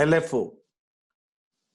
LFO।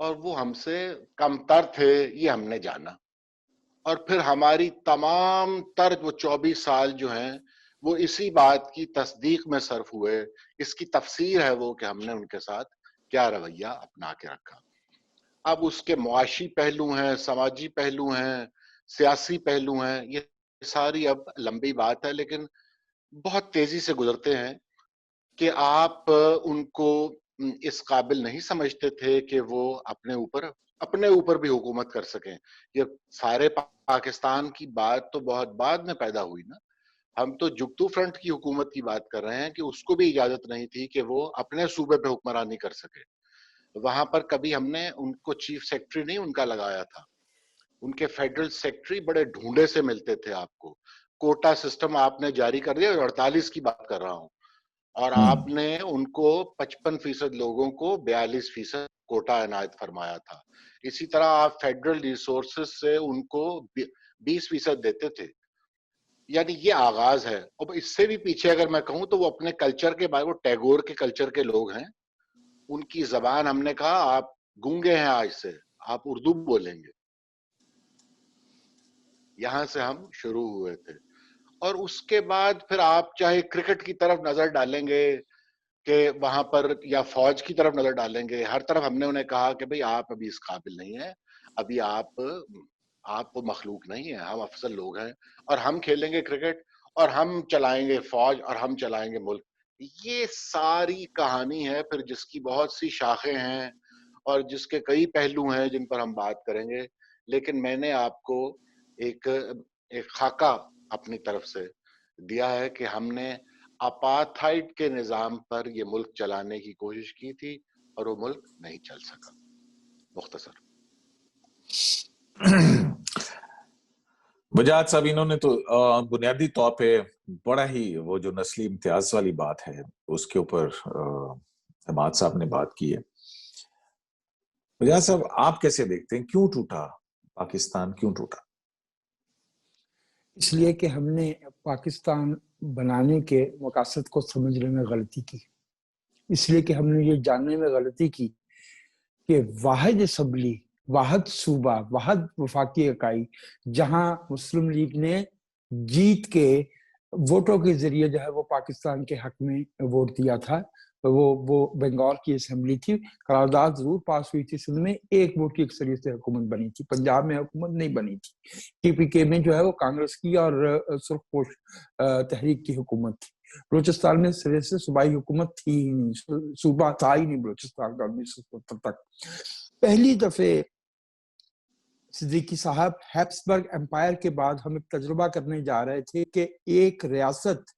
اور وہ ہم سے کم تر تھے، یہ ہم نے جانا. اور پھر ہماری تمام تر وہ 24 سال جو ہیں وہ اسی بات کی تصدیق میں صرف ہوئے. اس کی تفسیر ہے وہ کہ ہم نے ان کے ساتھ کیا رویہ اپنا کے رکھا. اب اس کے معاشی پہلو ہیں، سماجی پہلو ہیں، سیاسی پہلو ہیں، یہ ساری اب لمبی بات ہے، لیکن بہت تیزی سے گزرتے ہیں کہ آپ ان کو اس قابل نہیں سمجھتے تھے کہ وہ اپنے اوپر بھی حکومت کر سکیں. یہ سارے پاکستان کی بات تو بہت بعد میں پیدا ہوئی نا. ہم تو جگتو فرنٹ کی حکومت کی بات کر رہے ہیں کہ اس کو بھی اجازت نہیں تھی کہ وہ اپنے صوبے پہ حکمرانی کر سکے. وہاں پر کبھی ہم نے ان کو چیف سیکرٹری نہیں ان کا لگایا تھا. ان کے فیڈرل سیکرٹری بڑے ڈھونڈے سے ملتے تھے آپ کو. کوٹا سسٹم آپ نے جاری کر دیا، 48 کی بات کر رہا ہوں، اور آپ نے ان کو 55% لوگوں کو 42% کوٹا عنایت فرمایا تھا. اسی طرح آپ فیڈرل ریسورسز سے ان کو 20% دیتے تھے. یعنی یہ آغاز ہے. اب اس سے بھی پیچھے اگر میں کہوں تو وہ اپنے کلچر کے بارے، وہ ٹیگور کے کلچر کے لوگ ہیں. ان کی زبان ہم نے کہا آپ گونگے ہیں، آج سے آپ اردو بولیں گے. یہاں سے ہم شروع ہوئے تھے. اور اس کے بعد پھر آپ چاہے کرکٹ کی طرف نظر ڈالیں گے کہ وہاں پر، یا فوج کی طرف نظر ڈالیں گے، ہر طرف ہم نے انہیں کہا کہ بھئی آپ ابھی اس قابل نہیں ہیں، ابھی آپ وہ مخلوق نہیں ہیں، ہم افضل لوگ ہیں، اور ہم کھیلیں گے کرکٹ، اور ہم چلائیں گے فوج، اور ہم چلائیں گے ملک. یہ ساری کہانی ہے پھر جس کی بہت سی شاخیں ہیں اور جس کے کئی پہلو ہیں جن پر ہم بات کریں گے. لیکن میں نے آپ کو ایک خاکہ اپنی طرف سے دیا ہے کہ ہم نے اپارتھائڈ کے نظام پر یہ ملک چلانے کی کوشش کی تھی اور وہ ملک نہیں چل سکا. مختصر. وجاہت صاحب، انہوں نے تو بنیادی طور پہ بڑا ہی وہ جو نسلی امتیاز والی بات ہے اس کے اوپر حماد صاحب نے بات کی ہے. وجاہت صاحب، آپ کیسے دیکھتے ہیں کیوں ٹوٹا پاکستان، کیوں ٹوٹا؟ اس لیے کہ ہم نے پاکستان بنانے کے مقاصد کو سمجھنے میں غلطی کی. اس لیے کہ ہم نے یہ جاننے میں غلطی کی کہ واحد اسمبلی، واحد صوبہ، واحد وفاقی اکائی جہاں مسلم لیگ نے جیت کے ووٹوں کے ذریعے جو ہے وہ پاکستان کے حق میں ووٹ دیا تھا، وہ بنگال کی اسمبلی تھی. قرارداد ضرور پاس ہوئی تھی سندھ میں، ایک ووٹ کی اکثریت سے حکومت بنی تھی. پنجاب میں حکومت نہیں بنی تھی. ٹی پی کے میں جو ہے وہ کانگریس کی اور سرخ پوش تحریک کی حکومت تھی. بلوچستان میں سرے سے صوبائی حکومت تھی ہی نہیں، صوبہ تھا ہی نہیں بلوچستان کا 1970 تک. پہلی دفعہ صدیقی صاحب ہیپسبرگ امپائر کے بعد ہم ایک تجربہ کرنے جا رہے تھے کہ ایک ریاست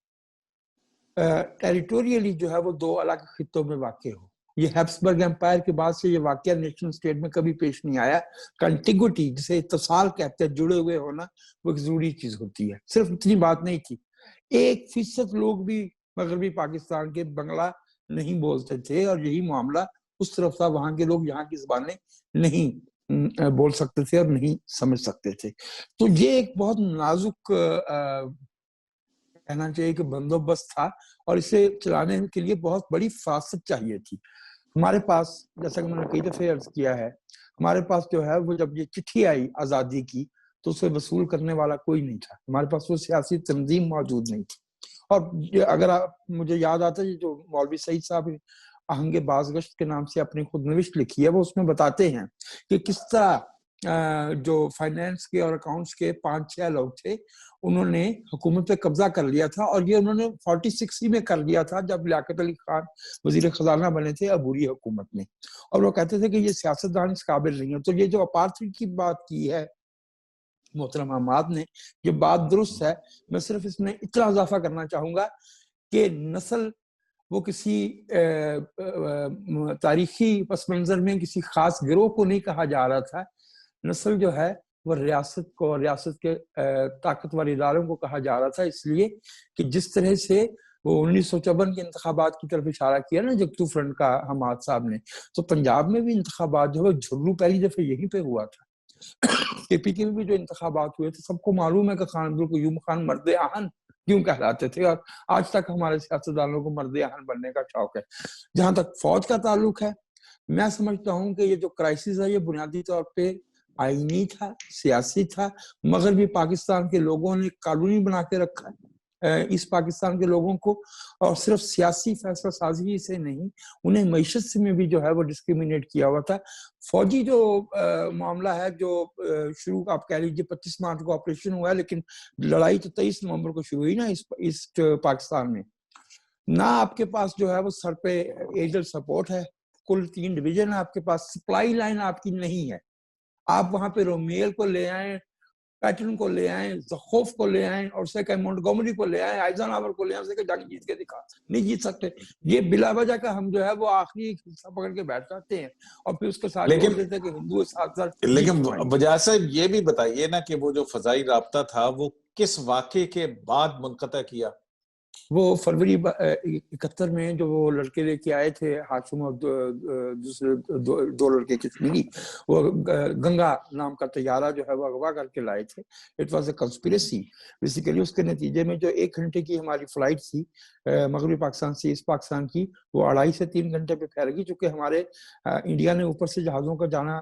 ٹیریٹوریلی جو ہے وہ دو الگ خطوں میں واقع ہو. یہ ہیپسبرگ امپائر کے بعد سے یہ واقعہ نیشنل اسٹیٹ میں کبھی پیش نہیں آیا. کنٹیگوٹی جسے اتصال کہتے ہیں، جڑے ہوئے ہونا، وہ ایک ضروری چیز ہوتی ہے. صرف اتنی بات نہیں تھی. 1% لوگ بھی مغربی پاکستان کے بنگلہ نہیں بولتے تھے، اور یہی معاملہ اس طرف تھا. وہاں کے لوگ یہاں کی زبانیں نہیں بول سکتے تھے اور نہیں سمجھ سکتے تھے. تو یہ ایک بہت نازک کہنا چاہیے کہ بندوبست تھا، اور اسے چلانے کے لیے بہت بڑی فراست چاہیے تھی. ہمارے پاس، جیسا کہ میں نے کئی دفعہ عرض کیا ہے، ہمارے پاس جو ہے وہ جب یہ چٹھی آئی آزادی کی تو اسے وصول کرنے والا کوئی نہیں تھا. ہمارے پاس وہ سیاسی تنظیم موجود نہیں تھی. اور اگر مجھے یاد آتا ہے جو مولوی سعید صاحب آہنگ بازگشت کے نام سے اپنی خود نوشت لکھی ہے، وہ اس میں بتاتے ہیں کہ کس طرح جو فائنینس کے اور اکاؤنٹس کے 5-6 لوگ تھے، انہوں نے حکومت پہ قبضہ کر لیا تھا. اور یہ انہوں نے 46 ہی میں کر لیا تھا جب لیاقت علی خان وزیر خزانہ بنے تھے عبوری حکومت میں. اور وہ کہتے تھے کہ یہ سیاستدان اس قابل نہیں ہے. تو یہ جو اپارتھائڈ کی بات کی ہے محترم حماد نے، یہ بات درست ہے. میں صرف اس میں اتنا اضافہ کرنا چاہوں گا کہ نسل وہ کسی تاریخی پس منظر میں کسی خاص گروہ کو نہیں کہا جا رہا تھا. نسل جو ہے وہ ریاست کو، ریاست کے طاقتور اداروں کو کہا جا رہا تھا. اس لیے کہ جس طرح سے وہ 1954 کے انتخابات کی طرف اشارہ کیا نا جگتو فرنٹ کا حماد صاحب نے، تو پنجاب میں بھی انتخابات جو ہے جھرو پہلی دفعہ یہیں پہ ہوا تھا. کے پی کے میں بھی جو انتخابات ہوئے تھے، سب کو معلوم ہے کہ خان عبدالقیوم خان مرد آہن کیوں کہلاتے تھے، اور آج تک ہمارے سیاستدانوں کو مرد آہن بننے کا شوق ہے. جہاں تک فوج کا تعلق ہے میں سمجھتا ہوں کہ یہ جو کرائسس ہے یہ بنیادی طور پہ آئینی تھا، سیاسی تھا. مغربی پاکستان کے لوگوں نے قانونی بنا کے رکھا اس پاکستان کے لوگوں کو، اور صرف سیاسی فیصلہ سازی سے نہیں، انہیں معیشت میں بھی جو ہے وہ ڈسکریمنیٹ کیا ہوا تھا. فوجی جو معاملہ ہے جو شروع آپ کہہ لیجیے 25 مارچ کو آپریشن ہوا ہے، لیکن لڑائی تو 23 نومبر کو شروع ہوئی نا اس پاکستان میں. نہ آپ کے پاس جو ہے وہ سر پہ ایجل سپورٹ ہے، کل 3 ڈویژن ہے آپ کے پاس، سپلائی لائن آپ کی نہیں ہے. آپ وہاں پہ رومیل کو لے آئیں، پیٹرن کو لے آئیں، زخوف کو لے آئیں، اور اسے کہ مونٹگومری کو لے آئیں، آئزنہاور کو لے آئیں، اسے کہ جنگ جیت کے دکھا. نہیں جیت سکتے. یہ بلا وجہ کا ہم جو ہے وہ آخری حصہ پکڑ کے بیٹھ جاتے ہیں اور پھر اس کے ساتھ جوڑ دیتے ہیں کہ ہندو ساتھ لیکن وجہ صاحب یہ بھی بتائیے نا کہ وہ جو فضائی رابطہ تھا وہ کس واقعے کے بعد منقطع کیا؟ وہ فروری 71 میں جو وہ لڑکے لے کے آئے تھے ہاشم اور دوسرے دو لڑکے کشمیری، وہ گنگا نام کا طیارہ جو ہے وہ اغوا کر کے لائے تھے. It was a conspiracy basically. اس کے نتیجے میں جو 1 گھنٹے کی ہماری فلائٹ تھی مغربی پاکستان سے اس پاکستان کی، وہ 2.5 سے 3 گھنٹے پہ پھیل گئی، چونکہ ہمارے انڈیا نے اوپر سے جہازوں کا جانا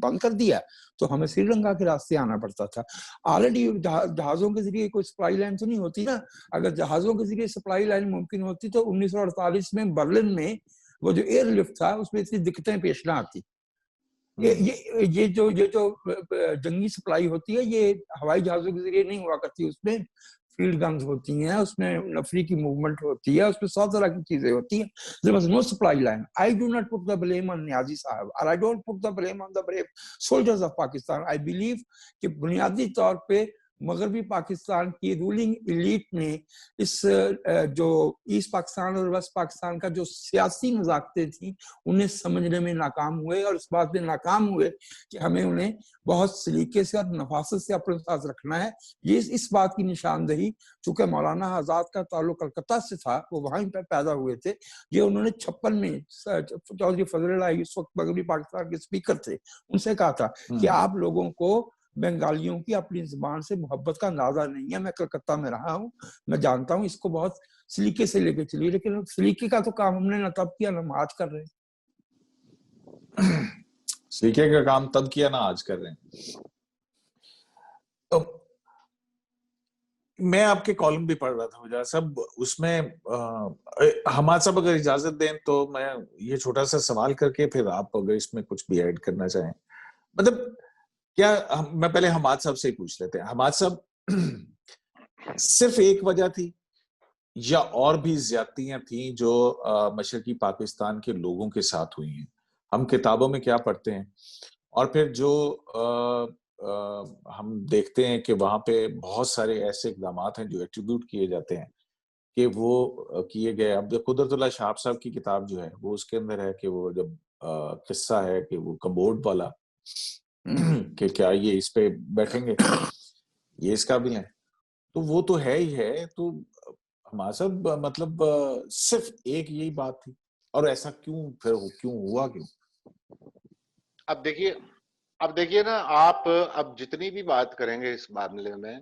بند کر دیا تو ہمیں سری لنکا کے راستے آنا پڑتا تھا. آلریڈی جہازوں کے ذریعے کوئی سپلائی لائن تو نہیں ہوتی نا. اگر جہازوں کے ذریعے سپلائی لائن ممکن ہوتی تو 1948 میں برلن میں وہ جو ایئر لفٹ تھا اس میں اتنی دقتیں پیش نہ آتی. یہ جو جنگی سپلائی ہوتی ہے یہ ہوائی جہازوں کے ذریعے نہیں ہوا کرتی. اس میں فیلڈ گنز ہوتی ہیں، اس میں نفری کی موومنٹ ہوتی ہے، اس میں 100 طرح کی چیزیں ہوتی ہیں. There was no supply line. I do not put the blame on نیازی صاحب, or I don't put the blame on the brave soldiers of Pakistan. I believe کہ بنیادی طور پہ مغربی پاکستان کی رولنگ ایلیٹ نے اس جو ایسٹ پاکستان اور ویسٹ پاکستان کا جو سیاسی نزاکتیں تھیں انہیں سمجھنے میں ناکام ہوئے، اور اس بات میں ناکام ہوئے کہ ہمیں انہیں بہت سلیقے سے اور نفاست سے اپنے ساتھ رکھنا ہے. یہ اس بات کی نشاندہی، چونکہ مولانا آزاد کا تعلق کلکتہ سے تھا، وہ وہاں پہ پیدا ہوئے تھے، یہ انہوں نے 56 میں چودھری فضل اللہ اس وقت مغربی پاکستان کے اسپیکر تھے، ان سے کہا تھا کہ آپ لوگوں کو بنگالیوں کی اپنی زبان سے محبت کا اندازہ نہیں ہے. میں کلکتہ میں رہا ہوں، میں جانتا ہوں اس کو بہت سلیقے سے لے کے چلیے، لیکن سلیقے کا تو کام ہم نے نہ تب کیا نہ آج کر رہے ہیں. سلیقے کا کام تب کیا نہ آج کر رہے ہیں. میں آپ کے کالم بھی پڑھ رہا تھا مجھے صاحب، اس میں حماد صاحب اگر اجازت دیں تو میں یہ چھوٹا سا سوال کر کے پھر آپ اگر اس میں کچھ بھی ایڈ کرنا چاہیں. مطلب کیا میں پہلے حماد صاحب سے ہی پوچھ لیتے ہیں. حماد صاحب، صرف ایک وجہ تھی یا اور بھی زیادتیاں تھیں جو مشرقی پاکستان کے لوگوں کے ساتھ ہوئی ہیں؟ ہم کتابوں میں کیا پڑھتے ہیں اور پھر جو ہم دیکھتے ہیں کہ وہاں پہ بہت سارے ایسے اقدامات ہیں جو ایٹریبیوٹ کیے جاتے ہیں کہ وہ کیے گئے. اب قدرت اللہ شہاب صاحب کی کتاب جو ہے وہ اس کے اندر ہے کہ وہ جب قصہ ہے کہ وہ کبورڈ والا کہ کیا یہ اس پہ بیٹھیں گے، یہ اس قابل ہیں، تو وہ تو ہے ہی ہے. تو ہمارا سب مطلب صرف ایک یہی بات تھی، اور ایسا کیوں پھر کیوں ہوا کیوں؟ اب دیکھیے نا، آپ اب جتنی بھی بات کریں گے اس معاملے میں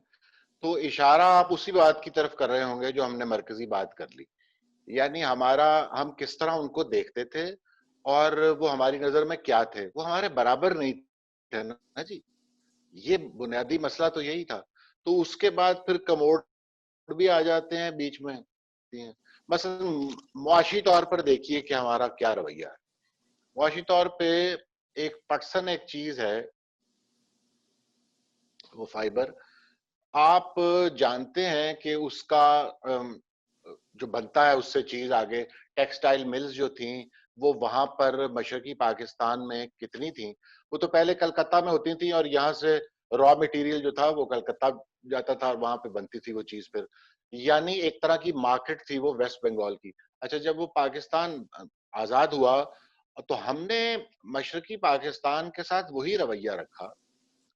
تو اشارہ آپ اسی بات کی طرف کر رہے ہوں گے جو ہم نے مرکزی بات کر لی، یعنی ہم کس طرح ان کو دیکھتے تھے اور وہ ہماری نظر میں کیا تھے. وہ ہمارے برابر نہیں تھے نا جی، یہ بنیادی مسئلہ تو یہی تھا. تو اس کے بعد پھر کموڈ بھی آ جاتے ہیں بیچ میں. مثلا معاشی طور پر دیکھیے کہ ہمارا کیا رویہ ہے. معاشی طور پہ ایک پٹسن ایک چیز ہے، وہ فائبر، آپ جانتے ہیں کہ اس کا جو بنتا ہے اس سے چیز آگے ٹیکسٹائل ملز جو تھیں وہ وہاں پر مشرقی پاکستان میں کتنی تھیں. وہ تو پہلے کلکتہ میں ہوتی تھیں اور یہاں سے را مٹیریل جو تھا وہ کلکتہ جاتا تھا اور وہاں پہ بنتی تھی وہ چیز. پھر یعنی ایک طرح کی مارکیٹ تھی وہ ویسٹ بنگال کی. اچھا، جب وہ پاکستان آزاد ہوا تو ہم نے مشرقی پاکستان کے ساتھ وہی رویہ رکھا،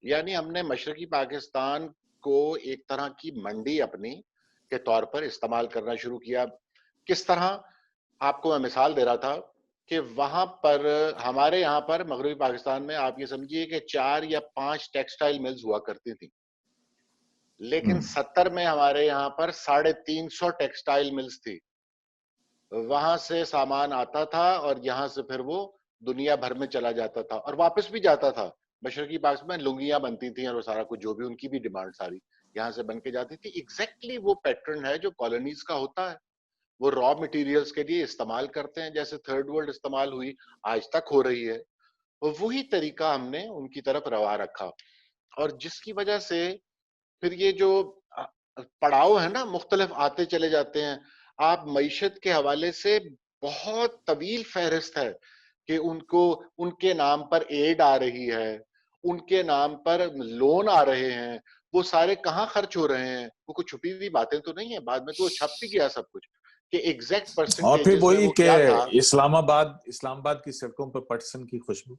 یعنی ہم نے مشرقی پاکستان کو ایک طرح کی منڈی اپنی کے طور پر استعمال کرنا شروع کیا. کس طرح؟ آپ کو میں مثال دے رہا تھا کہ وہاں پر ہمارے یہاں پر مغربی پاکستان میں آپ یہ سمجھیے کہ 4 یا 5 ٹیکسٹائل ملز ہوا کرتی تھیں، لیکن 70 میں ہمارے یہاں پر 350 ٹیکسٹائل ملز تھی. وہاں سے سامان آتا تھا اور یہاں سے پھر وہ دنیا بھر میں چلا جاتا تھا اور واپس بھی جاتا تھا. مشرقی پاکستان میں لنگیاں بنتی تھیں اور وہ سارا کچھ جو بھی ان کی بھی ڈیمانڈ ساری یہاں سے بن کے جاتی تھی. ایگزیکٹلی وہ پیٹرن ہے جو کالونیز کا ہوتا ہے. وہ را مٹیریلز کے لیے استعمال کرتے ہیں جیسے تھرڈ ورلڈ استعمال ہوئی آج تک ہو رہی ہے. وہی طریقہ ہم نے ان کی طرف روا رکھا اور جس کی وجہ سے پھر یہ جو پڑاؤ ہے نا مختلف آتے چلے جاتے ہیں. آپ معیشت کے حوالے سے بہت طویل فہرست ہے کہ ان کے نام پر ایڈ آ رہی ہے, ان کے نام پر لون آ رہے ہیں, وہ سارے کہاں خرچ ہو رہے ہیں. وہ کوئی چھپی ہوئی باتیں تو نہیں ہیں, بعد میں تو وہ چھپ بھی گیا سب کچھ کہ ایگزیکٹ اور پھر پرسنٹیجز میں وہی وہ کہ کیا تھا. اسلام آباد کی سڑکوں پر پٹسن کی خوشبو.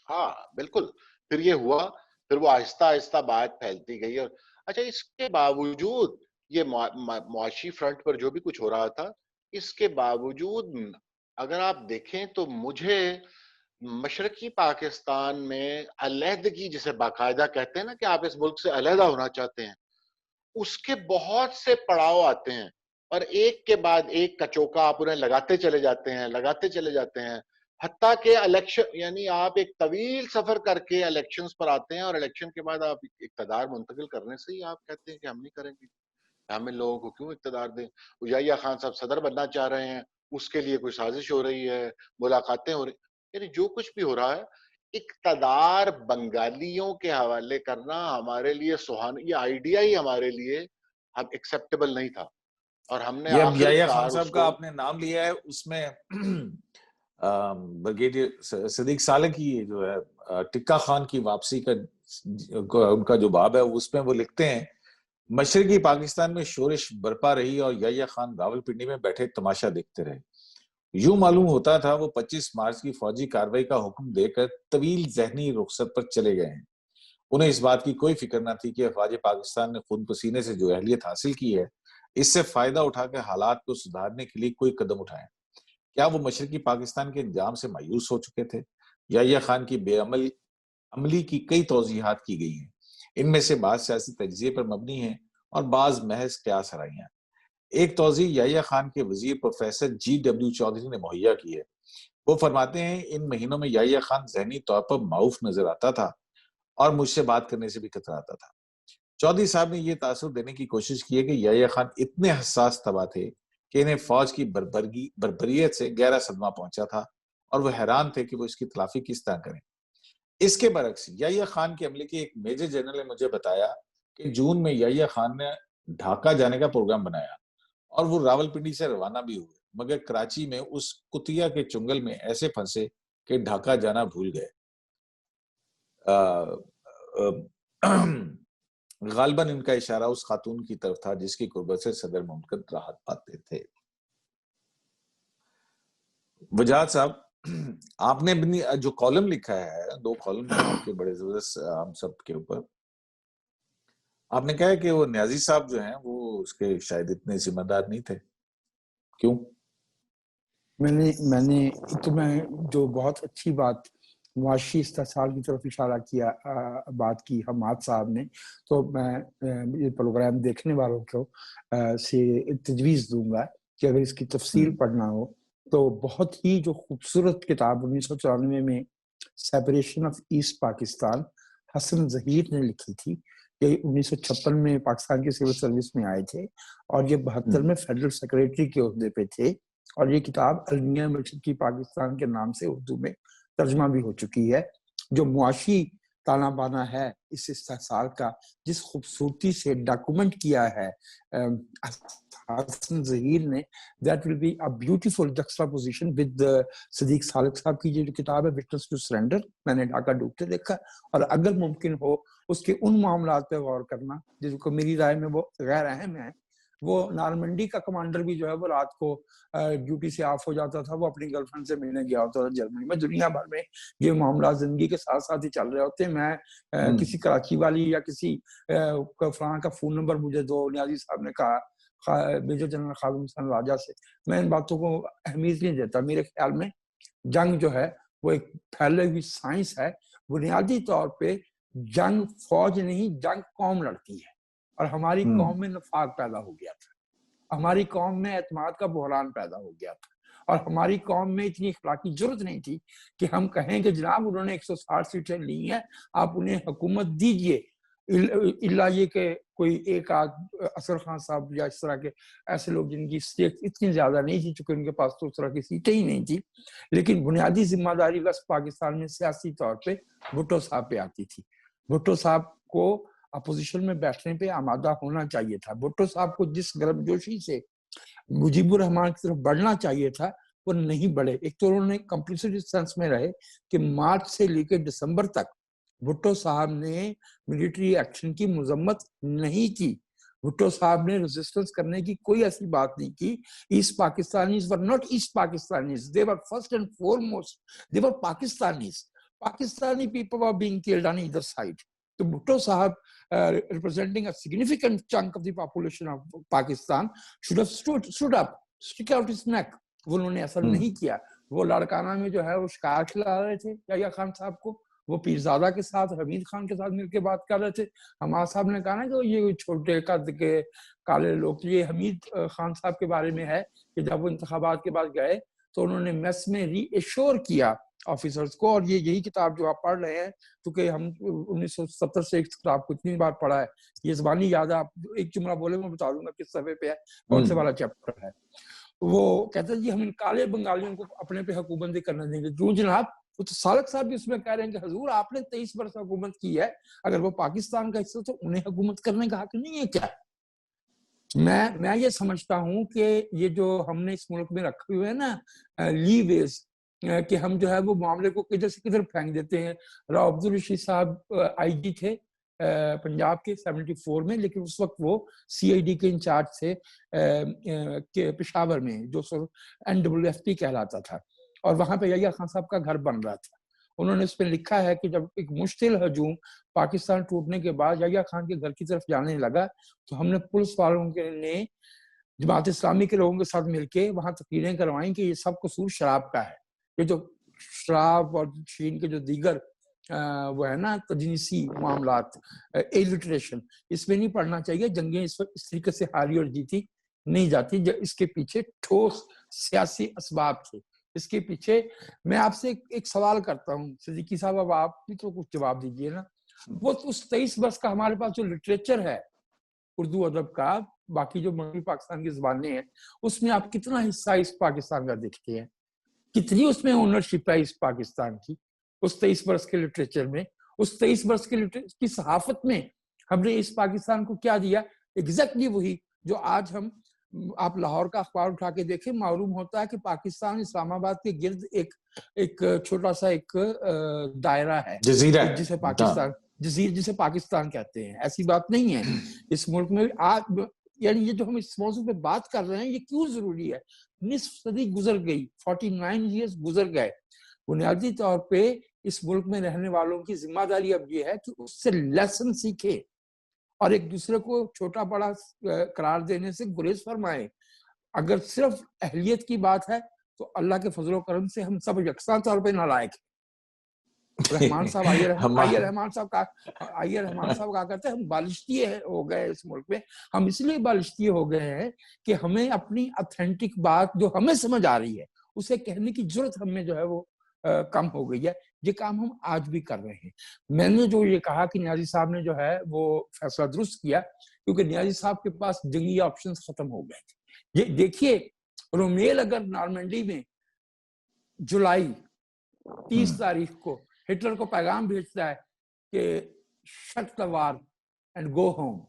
ہاں بالکل. پھر یہ ہوا, پھر وہ آہستہ آہستہ بات پھیلتی گئی. اور اچھا اس کے باوجود یہ معاشی فرنٹ پر جو بھی کچھ ہو رہا تھا, اس کے باوجود اگر آپ دیکھیں تو مجھے مشرقی پاکستان میں علیحدگی جسے باقاعدہ کہتے ہیں نا کہ آپ اس ملک سے علیحدہ ہونا چاہتے ہیں, اس کے بہت سے پڑاؤ آتے ہیں اور ایک کے بعد ایک کچوکا آپ انہیں لگاتے چلے جاتے ہیں حتیٰ کہ الیکشن, یعنی آپ ایک طویل سفر کر کے الیکشنز پر آتے ہیں اور الیکشن کے بعد آپ اقتدار منتقل کرنے سے ہی آپ کہتے ہیں کہ ہم نہیں کریں گے, ہم ان لوگوں کو کیوں اقتدار دیں. یحییٰ خان صاحب صدر بننا چاہ رہے ہیں, اس کے لیے کوئی سازش ہو رہی ہے, ملاقاتیں ہو رہی, یعنی جو کچھ بھی ہو رہا ہے اقتدار بنگالیوں کے حوالے کرنا ہمارے لیے سہانا, یہ آئیڈیا ہی ہمارے لیے اب ایکسیپٹیبل نہیں تھا. اور ہم نے یہ اب آخر یحییٰ خان کار اس صاحب کا کو آپ نے نام لیا ہے, اس میں بریگیڈیئر صدیق صالح کی جو ہے ٹکا خان کی واپسی کا ان کا جو باب ہے اس میں وہ لکھتے ہیں, مشرقی پاکستان میں شورش برپا رہی اور یحییٰ خان راولپنڈی میں بیٹھے تماشا دیکھتے رہے. یوں معلوم ہوتا تھا وہ 25 مارچ کی فوجی کارروائی کا حکم دے کر طویل ذہنی رخصت پر چلے گئے ہیں. انہیں اس بات کی کوئی فکر نہ تھی کہ افواج پاکستان نے خون پسینے سے جو اہلیت حاصل کی ہے اس سے فائدہ اٹھا کے حالات کو سدھارنے کے لیے کوئی قدم اٹھائیں. کیا وہ مشرقی پاکستان کے انجام سے مایوس ہو چکے تھے؟ یحییٰ خان کی بے عملی کی کئی توضیحات کی گئی ہیں. ان میں سے بعض سیاسی تجزیے پر مبنی ہیں اور بعض محض قیاس آرائیاں. ایک توضیح یحییٰ خان کے وزیر پروفیسر جی ڈبلیو چودھری نے مہیا کی ہے. وہ فرماتے ہیں ان مہینوں میں یحییٰ خان ذہنی طور پر معاوف نظر آتا تھا اور مجھ سے بات کرنے سے بھی کتراتا تھا. چودھری صاحب نے یہ تاثر دینے کی کوشش کی ہے کہ یحییٰ خان اتنے حساس طبع تھے کہ انہیں فوج کی بربریت سے گہرا صدمہ پہنچا تھا اور وہ حیران تھے کہ وہ اس کی تلافی کس طرح کریں. اس کے برعکس یحییٰ خان کے عملے کے ایک میجر جنرل نے مجھے بتایا کہ جون میں یحییٰ خان نے ڈھاکہ جانے کا پروگرام بنایا اور وہ راولپنڈی سے روانہ بھی ہوئے, مگر کراچی میں اس کتیا کے چنگل میں ایسے پھنسے کہ ڈھاکہ جانا بھول گئے. غالباً ان کا اشارہ اس خاتون کی طرف تھا جس کی قربت سے صدر مملکت راحت پاتے تھے. وجاہت صاحب, آپ نے جو کالم لکھا ہے, 2 کالم ہیں آپ کے بڑے زبردست ہم سب کے اوپر, آپ نے کہا ہے کہ وہ نیازی صاحب جو ہیں وہ اس کے شاید اتنے ذمہ دار نہیں تھے. کیوں؟ میں نے تو میں جو بہت اچھی بات معاشی استحصال کی طرف اشارہ کیا, بات کی حماد صاحب نے, تو میں یہ پروگرام دیکھنے والوں کو سے تجویز دوں گا کہ اگر اس کی تفصیل پڑھنا ہو تو بہت ہی جو خوبصورت کتاب 1994 میں سیپریشن آف ایسٹ پاکستان حسن ظہیر نے لکھی تھی. یہ 1956 میں پاکستان کی سول سروس میں آئے تھے اور یہ 72 میں فیڈرل سیکریٹری کے عہدے پہ تھے, اور یہ کتاب المیہ مشرقی پاکستان کے نام سے اردو میں ترجمہ بھی ہو چکی ہے. جو معاشی تانا بانا ہے اس استحصال کا, جس خوبصورتی سے ڈاکومنٹ کیا ہے حسن ظہیر نے, that will be a beautiful juxtaposition with صدیق صالح صاحب کی جو کتاب ہے Witness to Surrender, میں نے ڈھاکہ ڈوبتے دیکھا, اور اگر ممکن ہو اس کے ان معاملات پہ غور کرنا جس کو میری رائے میں وہ غیر اہم ہے. وہ نارمنڈی کا کمانڈر بھی جو ہے وہ رات کو ڈیوٹی سے آف ہو جاتا تھا, وہ اپنی گرل فرینڈ سے ملنے گیا ہوتا تھا جرمنی میں. دنیا بھر میں یہ معاملات زندگی کے ساتھ ساتھ ہی چل رہے ہوتے ہیں. میں کسی کراچی والی یا کسی فلاں کا فون نمبر مجھے دو, نیازی صاحب نے کہا میجر جنرل خادم حسین راجہ سے, میں ان باتوں کو اہمیت نہیں دیتا. میرے خیال میں جنگ جو ہے وہ ایک پھیلے ہوئی سائنس ہے. بنیادی طور پہ جنگ فوج نہیں, جنگ قوم لڑتی ہے, اور ہماری قوم میں نفاق پیدا ہو گیا تھا, ہماری قوم میں اعتماد کا بحران پیدا ہو گیا تھا, اور ہماری قوم میں اتنی اخلاقی ضرورت نہیں تھی کہ ہم کہیں کہ جناب انہوں نے 160 سیٹیں لی ہیں، آپ انہیں حکومت دیجئے، اللہ یہ کہ کوئی ایک آدھ اصغر خان صاحب یا اس طرح کے ایسے لوگ جن کی سٹیٹ اتنی زیادہ نہیں تھی، چونکہ ان کے پاس تو اس طرح کی سیٹیں ہی نہیں تھی، لیکن بنیادی ذمہ داری ویسٹ پاکستان میں سیاسی طور پہ بھٹو صاحب پہ آتی تھی۔ بھٹو صاحب کو اپوزیشن میں بیٹھنے پہ آمادہ ہونا چاہیے تھا۔ بھٹو صاحب کو جس گرم جوشی سے مجیب الرحمان کی طرف بڑھنا چاہیے تھا وہ نہیں بڑھے۔ ایک تو انہوں نے کمپلسری سینس میں رہے کہ مارچ سے لے کے دسمبر تک بھٹو صاحب نے ملٹری ایکشن کی مذمت نہیں کی، بھٹو صاحب نے ریزسٹنس کرنے کی کوئی ایسی بات نہیں کی۔ East Pakistanis were not East Pakistanis, they were first and foremost, they were Pakistanis. Pakistani people were being killed on either side. تو بھٹو صاحب representing a significant chunk of the population of Pakistan should have stood up, stick out his neck. وہ انہوں نے ایسا نہیں کیا۔ وہ لاڑکانہ میں جو ہے وہ شکار کھلا رہے تھے یحییٰ خان صاحب کو، وہ پیرزادہ کے ساتھ حمید خان کے ساتھ مل کے بات کر رہے تھے۔ حماد صاحب نے کہا نا کہ یہ چھوٹے قد کے کالے لوگ، یہ حمید خان صاحب کے بارے میں ہے کہ جب وہ انتخابات کے بعد گئے تو انہوں نے میس میں ری ایشور کیا آفیسرز کو، اور یہ یہی کتاب جو آپ پڑھ رہے ہیں، کیونکہ ہم 1970 سے اس کتاب کو اتنی بار پڑھا ہے، یہ زبانی یاد ہے، آپ ایک جملہ بولے میں بتا دوں گا کس صفحے پہ ہے، کون سے والا چیپٹر ہے۔ وہ کہتے ہیں جی ہم ان کالے بنگالیوں کو اپنے پہ حکومت کرنے دیں گے۔ جو جناب وہ تو سالک صاحب بھی اس میں کہہ رہے ہیں کہ حضور آپ نے 23 برس حکومت کی ہے، اگر وہ پاکستان کا حصہ تو انہیں حکومت کرنے کا حق نہیں ہے کیا؟ میں یہ سمجھتا ہوں کہ یہ جو ہم نے اس ملک میں رکھے ہوئے ہیں نا لی ویز، کہ ہم جو ہے وہ معاملے کو کدھر سے کدھر پھینک دیتے ہیں۔ راؤ عبدالرشید صاحب آئی جی تھے پنجاب کے 74 میں، لیکن اس وقت وہ سی آئی ڈی کے انچارج تھے پشاور میں، جو NWFP کہلاتا تھا، اور وہاں پہ یحییٰ خان صاحب کا گھر بن رہا تھا۔ انہوں نے اس پہ لکھا ہے کہ جب ایک مشتعل ہجوم پاکستان ٹوٹنے کے بعد یحییٰ خان کے گھر کی طرف جانے لگا تو ہم نے پولیس والوں کے نے جماعت اسلامی کے لوگوں کے ساتھ مل کے وہاں تقریریں کروائیں کہ یہ سب قصور شراب کا ہے۔ یہ جو شراب اور شین کے جو دیگر وہ ہے نا تجنیسی معاملات، ایلیٹریشن، اس میں نہیں پڑھنا چاہیے۔ جنگیں اس وقت اس طریقے سے ہاری اور جیتی نہیں جاتی، اس کے پیچھے ٹھوس سیاسی اسباب تھے۔ اس کے پیچھے میں آپ سے ایک سوال کرتا ہوں صدیقی صاحب، اب آپ بھی تو کچھ جواب دیجئے نا۔ وہ اس 23 برس کا ہمارے پاس جو لٹریچر ہے اردو ادب کا، باقی جو مغربی پاکستان کی زبانیں ہیں، اس میں آپ کتنا حصہ اس پاکستان کا دیکھتے ہیں؟ کتنی اس میں اونرشپ ہے اس پاکستان کی اس 23 برس کے لٹریچر میں؟ اس 23 برس کی صحافت میں ہم نے اس پاکستان کو کیا دیا؟ ایگزیکٹلی وہی جو آج ہم، آپ لاہور کا اخبار اٹھا کے دیکھیں، معلوم ہوتا ہے کہ پاکستان اسلام آباد کے گرد ایک چھوٹا سا ایک دائرہ ہے جسے پاکستان جسے پاکستان کہتے ہیں۔ ایسی بات نہیں ہے اس ملک میں۔ یعنی یہ جو ہم اس موضوع پہ بات کر رہے ہیں یہ کیوں ضروری ہے؟ نصف صدی گزر گئی، 49 ایئرز گزر گئے۔ بنیادی طور پہ اس ملک میں رہنے والوں کی ذمہ داری اب یہ ہے کہ اس سے لیسن سیکھے اور ایک دوسرے کو چھوٹا بڑا قرار دینے سے گریز فرمائے۔ اگر صرف اہلیت کی بات ہے تو اللہ کے فضل و کرم سے ہم سب یکساں طور پہ نالائق ہیں۔ رحمان صاحب آئیے رحمان صاحب کہا کرتے ہیں ہم بالشتی ہو گئے اس ملک میں۔ ہم اس لیے بالشتی ہو گئے ہیں کہ ہمیں اپنی اتھینٹک بات جو ہمیں سمجھ آ رہی ہے اسے کہنے کی ضرورت ہم میں جو ہے وہ کم ہو گئی ہے۔ یہ کام ہم آج بھی کر رہے ہیں۔ میں نے جو یہ کہا کہ نیازی صاحب نے جو ہے وہ فیصلہ درست کیا، کیونکہ نیازی صاحب کے پاس جنگی آپشنز ختم ہو گئے تھے۔ یہ دیکھیے رومیل اگر نارمنڈی میں جولائی 30 تاریخ کو ہٹلر کو پیغام بھیجتا ہے کہ shut the war and go home,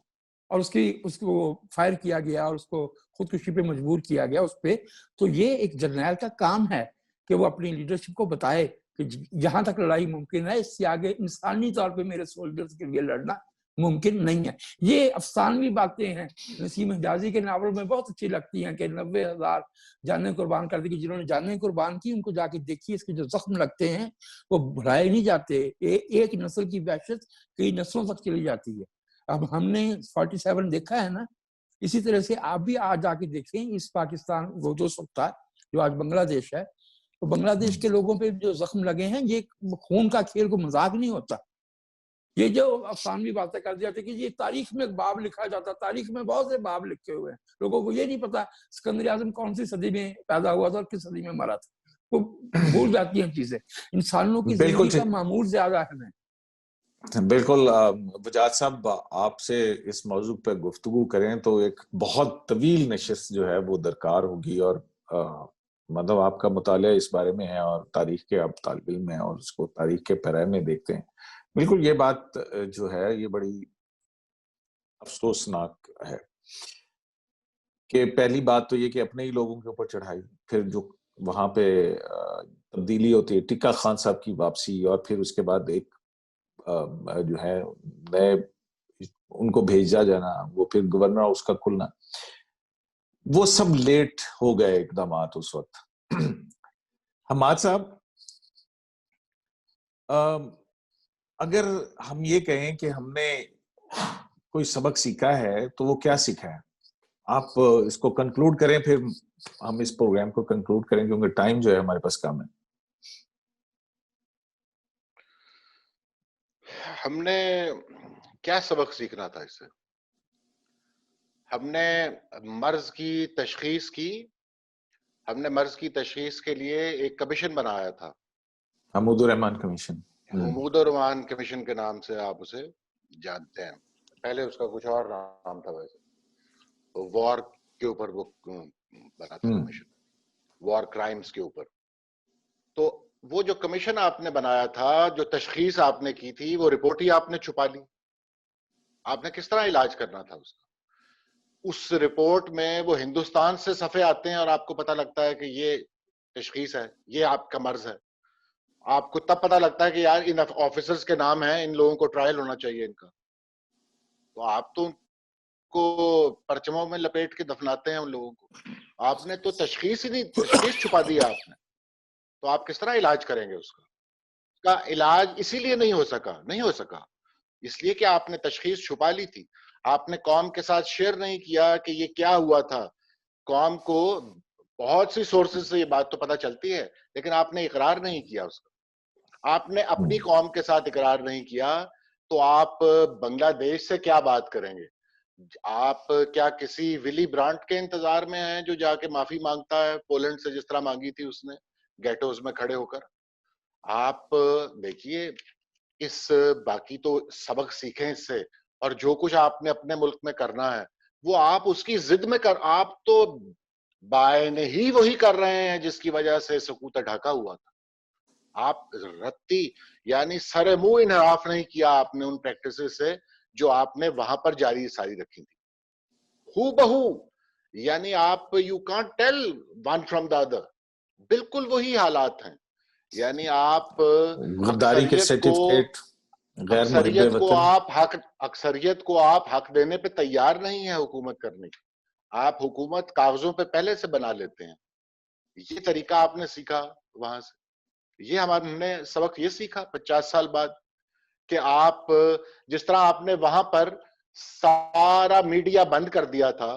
اور اس کو فائر کیا گیا اور اس کو خودکشی پہ مجبور کیا گیا اس پہ، تو یہ ایک جرنیل کا کام ہے کہ وہ اپنی لیڈرشپ کو بتائے کہ جہاں تک لڑائی ممکن ہے اس سے آگے انسانی طور پہ میرے سولجرز کے لیے لڑنا ممکن نہیں ہے۔ یہ افسانوی باتیں ہیں، نسیم حجازی کے ناول میں بہت اچھی لگتی ہیں کہ 90,000 جانیں قربان کر دی، کہ جنہوں نے جانیں قربان کی ان کو جا کے دیکھیے اس کے جو زخم لگتے ہیں وہ بھرائے نہیں جاتے۔ ایک نسل کی وحشت کئی نسلوں تک چلی جاتی ہے۔ اب ہم نے 47 دیکھا ہے نا، اسی طرح سے آپ بھی آج جا کے دیکھیں اس پاکستان وہ جو سب تھا جو آج بنگلہ دیش ہے، تو بنگلہ دیش کے لوگوں پہ جو زخم لگے ہیں، یہ خون کا کھیل کو مذاق نہیں ہوتا۔ یہ جو افسانوی باتیں کر دیا تھا کہ یہ تاریخ میں ایک باب لکھا جاتا، تاریخ میں بہت سے باب لکھے ہوئے ہیں، لوگوں کو یہ نہیں پتا اسکندر اعظم کون سی صدی میں پیدا ہوا تھا اور کس صدی میں مرا تھا، وہ بھول جاتی ہیں چیزیں. انسانوں کی زندگی کا معمول زیادہ اہم ہے. بالکل. وجاد صاحب آپ سے اس موضوع پہ گفتگو کریں تو ایک بہت طویل نشست جو ہے وہ درکار ہوگی، اور مطلب آپ کا مطالعہ اس بارے میں ہے اور تاریخ کے آپ طالب علم ہیں اور اس کو تاریخ کے پیرائے میں دیکھتے ہیں. بالکل یہ بات جو ہے یہ بڑی افسوسناک ہے کہ پہلی بات تو یہ کہ اپنے ہی لوگوں کے اوپر چڑھائی، پھر جو وہاں پہ تبدیلی ہوتی ہے، ٹکا خان صاحب کی واپسی، اور پھر اس کے بعد ایک جو ہے نئے ان کو بھیجا جانا، وہ پھر گورنر ہاؤس کا کھلنا، وہ سب لیٹ ہو گئے اقدامات اس وقت. حماد صاحب، اگر ہم یہ کہیں کہ ہم نے کوئی سبق سیکھا ہے تو وہ کیا سیکھا ہے؟ آپ اس کو کنکلوڈ کریں، پھر ہم اس پروگرام کو کنکلوڈ کریں کیونکہ ٹائم جو ہے ہمارے پاس کم ہے. ہم نے کیا سبق سیکھنا تھا اس سے؟ ہم نے مرض کی تشخیص کی، ہم نے مرض کی تشخیص کے لیے ایک کمیشن بنایا تھا، حمود الرحمان کمیشن. حمود الرحمان کمیشن کے نام سے آپ اسے جانتے ہیں. پہلے اس کا کچھ اور نام تھا، ویسے وار کے اوپر وہ بنا تھا کمیشن، وار کرائمز کے اوپر. تو وہ جو کمیشن آپ نے بنایا تھا، جو تشخیص آپ نے کی تھی، وہ رپورٹ ہی آپ نے چھپا لی. آپ نے کس طرح علاج کرنا تھا اس کا؟ اس رپورٹ میں وہ ہندوستان سے صفحے آتے ہیں اور آپ کو پتہ لگتا ہے کہ یہ تشخیص ہے، یہ آپ کا مرض ہے. آپ کو تب پتہ لگتا ہے کہ یار ان آفیسرز کے نام ہیں، ان لوگوں کو ٹرائل ہونا چاہیے ان کا. تو آپ تو ان کو پرچموں میں لپیٹ کے دفناتے ہیں ان لوگوں کو. آپ نے تو تشخیص ہی نہیں، تشخیص چھپا دی آپ نے. تو آپ کس طرح علاج کریں گے اس کا؟ اس کا علاج اسی لیے نہیں ہو سکا اس لیے کہ آپ نے تشخیص چھپا لی تھی. آپ نے قوم کے ساتھ شیئر نہیں کیا کہ یہ کیا ہوا تھا. قوم کو بہت سی سورسز سے یہ بات تو پتہ چلتی ہے، لیکن آپ نے اقرار نہیں کیا اس کا. آپ نے اپنی قوم کے ساتھ اقرار نہیں کیا تو آپ بنگلہ دیش سے کیا بات کریں گے؟ آپ کیا کسی ولی برانٹ کے انتظار میں ہیں جو جا کے معافی مانگتا ہے پولینڈ سے، جس طرح مانگی تھی اس نے گیٹوز میں کھڑے ہو کر؟ آپ دیکھیے اس باقی تو سبق سیکھیں اس سے، اور جو کچھ آپ نے اپنے ملک میں کرنا ہے وہ آپ اس کی ضد میں آپ تو بائیں ہی وہی کر رہے ہیں جس کی وجہ سے سکوت ڈھاکا ہوا تھا. آپ رتی یعنی سر منہ انحراف نہیں کیا آپ نے ان پریکٹسز سے جو آپ نے وہاں پر جاری ساری رکھی تھی. ہو بہو یعنی آپ you can't tell one from the other, بالکل وہی حالات ہیں. یعنی آپ غداری کے سرٹیفکیٹ، غیر محب وطن، اکثریت کو آپ حق دینے پہ تیار نہیں ہیں حکومت کرنے کی. آپ حکومت کاغذوں پہ پہلے سے بنا لیتے ہیں. یہ طریقہ آپ نے سیکھا وہاں سے. یہ ہم نے سبق یہ سیکھا 50 سال بعد کہ آپ جس طرح آپ نے وہاں پر سارا میڈیا بند کر دیا تھا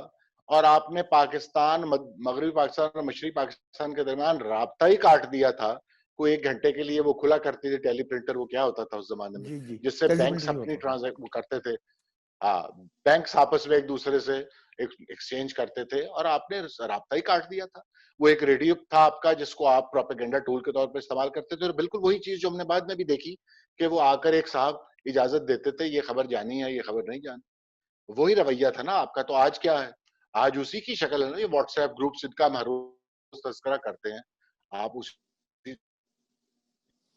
اور آپ نے پاکستان، مغربی پاکستان اور مشرقی پاکستان کے درمیان رابطہ ہی کاٹ دیا تھا. کوئی 1 گھنٹے کے لیے وہ کھلا کرتے تھے ٹیلی پرنٹر، وہ کیا ہوتا تھا اس زمانے میں، جس سے بینکس اپنی ٹرانزیکشن کرتے تھے. بینکس آپس میں ایک دوسرے سے ایکسچینج کرتے تھے اور آپ نے رابطہ ہی کاٹ دیا تھا. وہ ایک ریڈیو تھا آپ کا جس کو آپ پروپیگنڈا ٹول کے طور پر استعمال کرتے تھے. اور بالکل وہی چیز جو ہم نے بعد میں بھی دیکھی کہ وہ آ کر ایک صاحب اجازت دیتے تھے، یہ خبر جانی ہے، یہ خبر نہیں جانی. وہی رویہ تھا نا آپ کا. تو آج کیا ہے؟ آج اسی کی شکل ہے نا یہ واٹس ایپ گروپس ان کا محروز تذکرہ کرتے ہیں. آپ اسی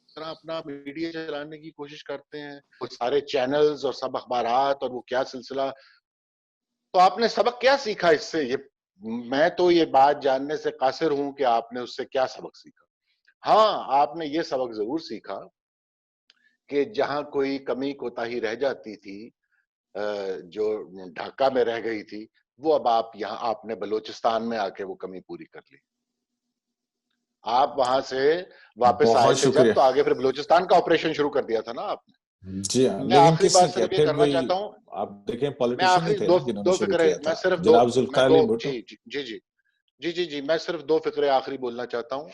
طرح اپنا میڈیا چلانے کی کوشش کرتے ہیں، وہ سارے چینلز اور سب اخبارات اور وہ کیا سلسلہ. تو آپ نے سبق کیا سیکھا اس سے؟ میں تو یہ بات جاننے سے قاصر ہوں کہ آپ نے اس سے کیا سبق سیکھا. ہاں، آپ نے یہ سبق ضرور سیکھا کہ جہاں کوئی کمی کوتاہی رہ جاتی تھی، جو ڈھاکہ میں رہ گئی تھی، وہ اب آپ نے بلوچستان میں آ کے وہ کمی پوری کر لی. آپ وہاں سے واپس آئے تھے جب، تو آگے پھر بلوچستان کا آپریشن شروع کر دیا تھا نا آپ نے. جی ہاں، میں لیکن آخری کس نے بات کیا صرف یہ پھر؟ کرنا وہی چاہتا ہوں، آپ دیکھیں میں پولیٹیشین ہی آخری تھے نا جنہوں نے دو شروع فقرے، کیا میں تھا، صرف جناب ذوالفقار علی بھٹو. میں صرف 2 فقرے آخری بولنا چاہتا ہوں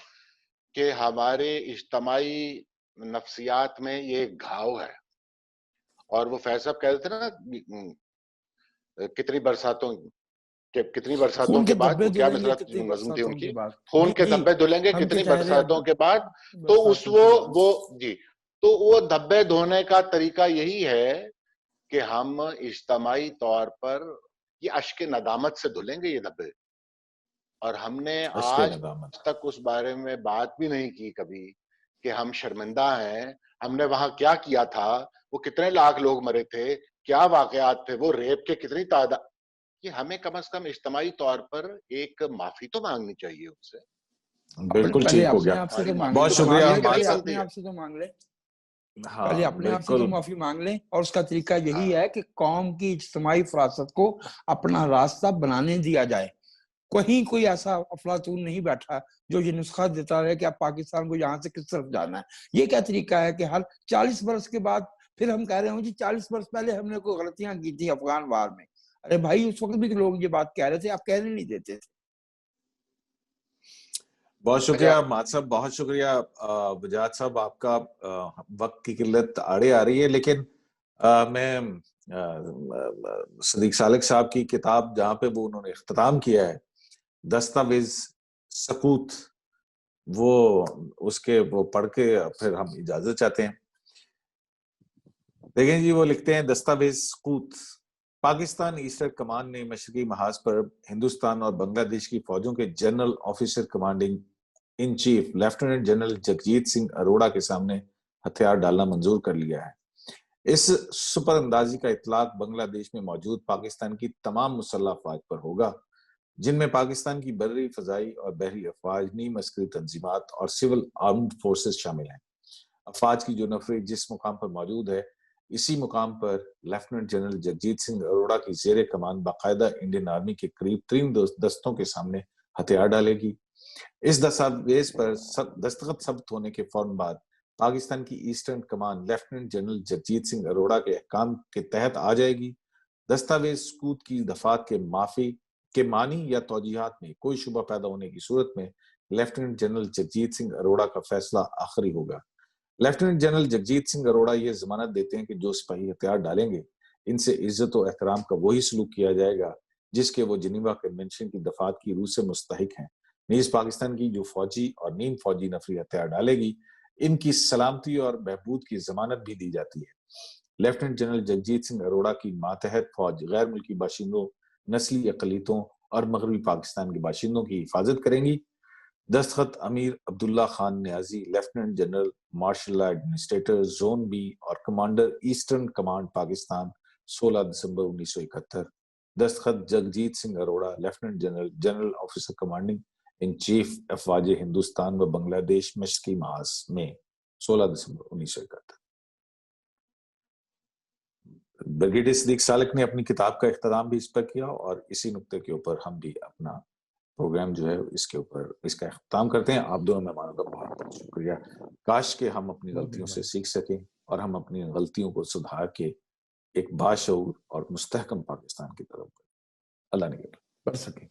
کہ ہمارے اجتماعی نفسیات میں یہ گھاؤ ہے اور وہ فیض صاحب کہہ دیتے نا کتنی برساتوں کے بعد، وہ کیا مثرت نظم تھی ان کی، خون کے دھبے دھلیں گے کتنی برساتوں کے بعد. تو وہ دھبے دھونے کا طریقہ یہی ہے کہ ہم اجتماعی طور پر یہ اشک ندامت سے دھلیں گے یہ دھبے. اور ہم نے آج تک اس بارے میں بات بھی نہیں کی کبھی کہ ہم شرمندہ ہیں، ہم نے وہاں کیا کیا تھا، وہ کتنے لاکھ لوگ مرے تھے، کیا واقعات تھے، وہ ریپ کے کتنی تعداد. کہ ہمیں کم از کم اجتماعی طور پر ایک معافی تو مانگنی چاہیے ان سے. بالکل ٹھیک ہو گیا، بہت شکریہ. پہلے اپنے آپ سے تو معافی مانگ لیں، اور اس کا طریقہ یہی ہے کہ قوم کی اجتماعی فراست کو اپنا راستہ بنانے دیا جائے. کہیں کوئی ایسا افلاطون نہیں بیٹھا جو یہ نسخہ دیتا رہے کہ اب پاکستان کو یہاں سے کس طرف جانا ہے. یہ کیا طریقہ ہے کہ ہر 40 برس کے بعد پھر ہم کہہ رہے ہوں جی 40 برس پہلے ہم نے کوئی غلطیاں کی تھی افغان وار میں. ارے بھائی اس وقت بھی لوگ یہ بات کہہ رہے تھے، آپ کہنے نہیں دیتے تھے. بہت شکریہ مات صاحب، بہت شکریہ بجاج صاحب. آپ کا وقت کی قلت آڑے آ رہی ہے، لیکن میں صدیق سالک صاحب کی کتاب جہاں پہ وہ انہوں نے اختتام کیا ہے دستاویز سقوط، وہ اس کے وہ پڑھ کے پھر ہم اجازت چاہتے ہیں. دیکھیں جی، وہ لکھتے ہیں دستاویز سقوط. پاکستان ایسٹر کمان نے مشرقی محاذ پر ہندوستان اور بنگلہ دیش کی فوجوں کے general officer commanding in chief lieutenant general Jagjit Singh Arora کے سامنے ہتھیار ڈالنا منظور کر لیا ہے. اس سپر اندازی کا اطلاق بنگلہ دیش میں موجود پاکستان کی تمام مسلح افواج پر ہوگا، جن میں پاکستان کی بری، فضائی اور بحری افواج، نیم عسکری تنظیمات اور سول آرمڈ فورسز شامل ہیں. افواج کی جو نفری جس مقام پر موجود ہے، اسی مقام پر لیفٹیننٹ جنرل جگجیت سنگھ اروڑا کی زیر کمان باقاعدہ انڈین آرمی کے قریب 3 دستوں کے سامنے ہتھیار ڈالے گی. اس دستاویز پر دستخط ثبت ہونے کے فوراً بعد پاکستان کی ایسٹرن کمان لیفٹیننٹ جنرل جگجیت سنگھ اروڑا کے احکام کے تحت آ جائے گی. دستاویز سقوط کی دفعات کے معنی یا توجیہات میں کوئی شبہ پیدا ہونے کی صورت میں لیفٹیننٹ جنرل جگجیت سنگھ اروڑا کا فیصلہ آخری ہوگا. لیفٹیننٹ جنرل جگجیت سنگھ اروڑا یہ ضمانت دیتے ہیں کہ جو سپاہی ہتھیار ڈالیں گے ان سے عزت و احترام کا وہی سلوک کیا جائے گا جس کے وہ جنیوا کنونشن کی دفعات کی روح سے مستحق ہیں. نیز پاکستان کی جو فوجی اور نیم فوجی نفری ہتھیار ڈالے گی ان کی سلامتی اور بہبود کی ضمانت بھی دی جاتی ہے. لیفٹیننٹ جنرل جگجیت سنگھ اروڑا کی ماتحت فوج غیر ملکی باشندوں، نسلی اقلیتوں اور مغربی پاکستان کے باشندوں کی حفاظت کریں گی. دستخط Amir Abdullah Khan Niazi, lieutenant general martial law administrator zone B اور کمانڈر ایسٹرن کمانڈ پاکستان، 16 دسمبر 1971. دستخط Jagjit Singh Arora, lieutenant general officer commanding in chief افواج ہندوستان و بنگلہ دیش مشرقی محاذ میں، 16 دسمبر 1971. بریگیڈیئر صدیق سالک نے اپنی کتاب کا اختتام بھی اس پر کیا، اور اسی نقطے کے اوپر ہم بھی اپنا پروگرام جو ہے اس کے اوپر اس کا اختتام کرتے ہیں. آپ دونوں مہمانوں کا بہت بہت شکریہ. کاش کہ ہم اپنی غلطیوں سے سیکھ سکیں اور ہم اپنی غلطیوں کو سدھار کے ایک باشعور اور مستحکم پاکستان کی طرف اللہ نگہدار. بڑھ سکیں.